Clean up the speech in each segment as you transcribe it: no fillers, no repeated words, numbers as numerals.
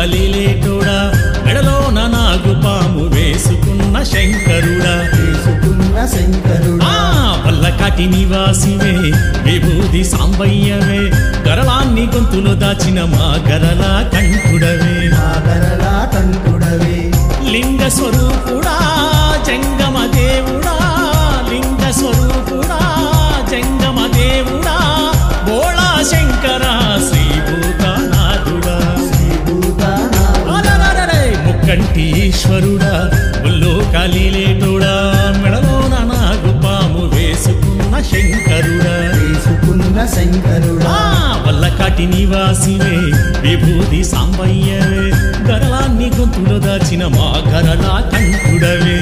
కలిలేటోడా మెడలోన నాగుపాము వేసుకున్న శంకరుడా వల్లకాటి నివాసివే విభూది సాంబయ్యవే గరళాన్ని గొంతులో దాచిన మా గరళ కంఠుడవే లింగ స్వరూపుడా జంగమ దేవుడా లింగ స్వరూపుడా జంగమ దేవుడా బోళా శంకర శ్రీభూతనాథుడా ముక్కంటి ఈశ్వరుడా ఒల్లో కలిలేటోడా మెడలోన నాగుపాము వేసుకున్న శంకరుడా వల్లకాటి నివాసివే విభూది సాంబయ్యవే గరళాన్ని గొంతులో దాచిన మా గరళ కంఠుడవే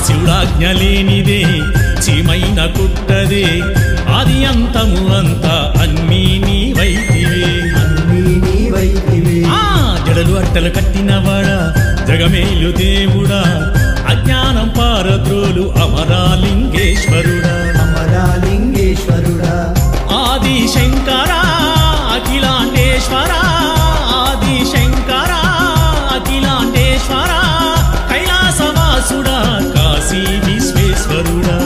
శివుడాజ్ఞలేనిదే చీమైన కుట్టదే ఆది అంతము అంతా అన్నీ నీ వైతివే జడలు అట్టలు కట్టినవాడా జగమేలు దేవుడా అజ్ఞానం పారద్రోలు అమరాలింగేశ్వరుడా ఆది శంకరా అఖిలాండేశ్వరా ఆది శంకరా అఖిలాండేశ్వరా కైలాసవాసుడా కాశీ విశ్వేశ్వరుడా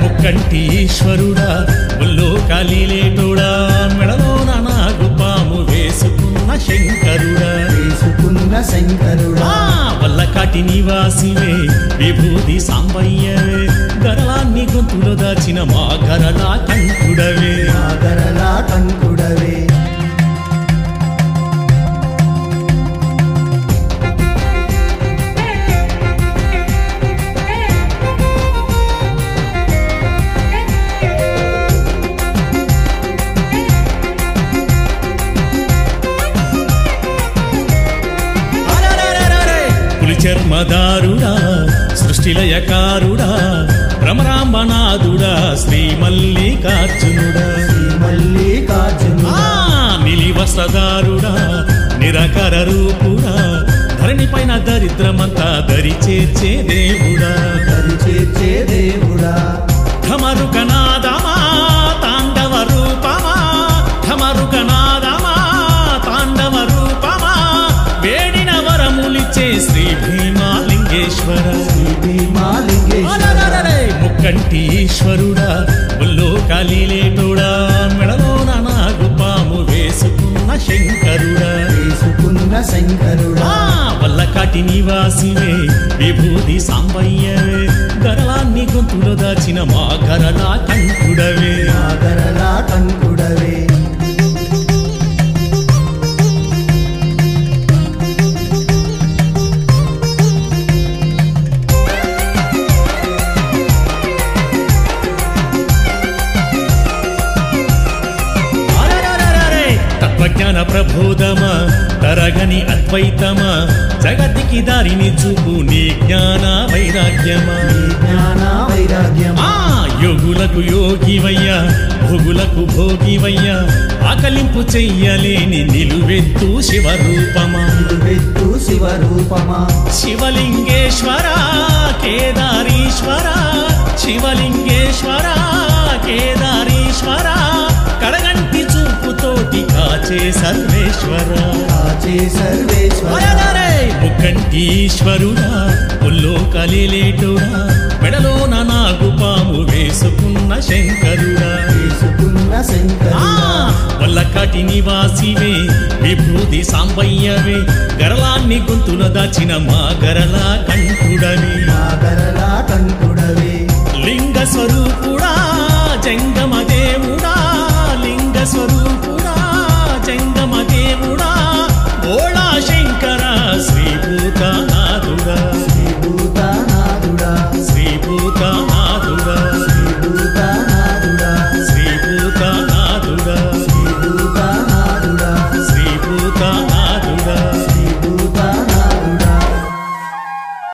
ముక్కంటి ఈశ్వరుడా ఒల్లో కలిలేటోడా మెడలోన నాగుపాము వేసుకున్న శంకరుడా వల్లకాటి నివాసివే విభూది సాంబయ్యవే గరళాన్ని గొంతులో దాచిన మా గరళ కంఠుడవే చర్మదారుడా సృష్టిలయకారుడా భ్రమరాంబనాథుడా శ్రీ మల్లికార్జునుడా నిలివస్త్రదారుడా నిరకర రూపుడా ధరణి పైన దరిద్రమంతా దరి చేర్చే దేవుడా ధమరుకనాదమా తాండవ రూపమా ధమరుకనాదమా తాండవ రూపమా వేడిన వరములిచ్చే శ్రీ భీమాలింగేశ్వర ముక్కంటి ఈశ్వరుడా ఒల్లో కలిలేటోడా మెడలోన నాగుపాము వేసుకున్న శంకరుడా వల్లకాటి నివాసివే విభూది సాంబయ్యవే గరళాన్ని గొంతులో దాచిన మా గరళ కంఠుడవే తత్వజ్ఞాన ప్రబోధమా తరగని అద్వైతమా జగతికి దారిని చూపు నీ జ్ఞాన వైరాగ్యమా యోగులకు యోగివయ్యా భోగులకు భోగివయ్యా ఆకలింపు చెయ్యలేని నిలువెత్తు శివరూపమా శివలింగేశ్వర కేదారీశ్వర శివలింగేశ్వర కేదారీశ్వర కడగంటి చూపుతోటి కాచే సర్వేశ్వర ముక్కంటి ఈశ్వరుడా ఒల్లో కలిలేటోడా మెడలోన నాగుపాము వేసుకున్న శంకరుడా వల్లకాటి నివాసివే విభూది సాంబయ్యవే గరళాన్ని గొంతులో దాచిన మా గరళ కంఠుడవే లింగ స్వరూపుడా జంగమ దేవుడా లింగ స్వరూపుడా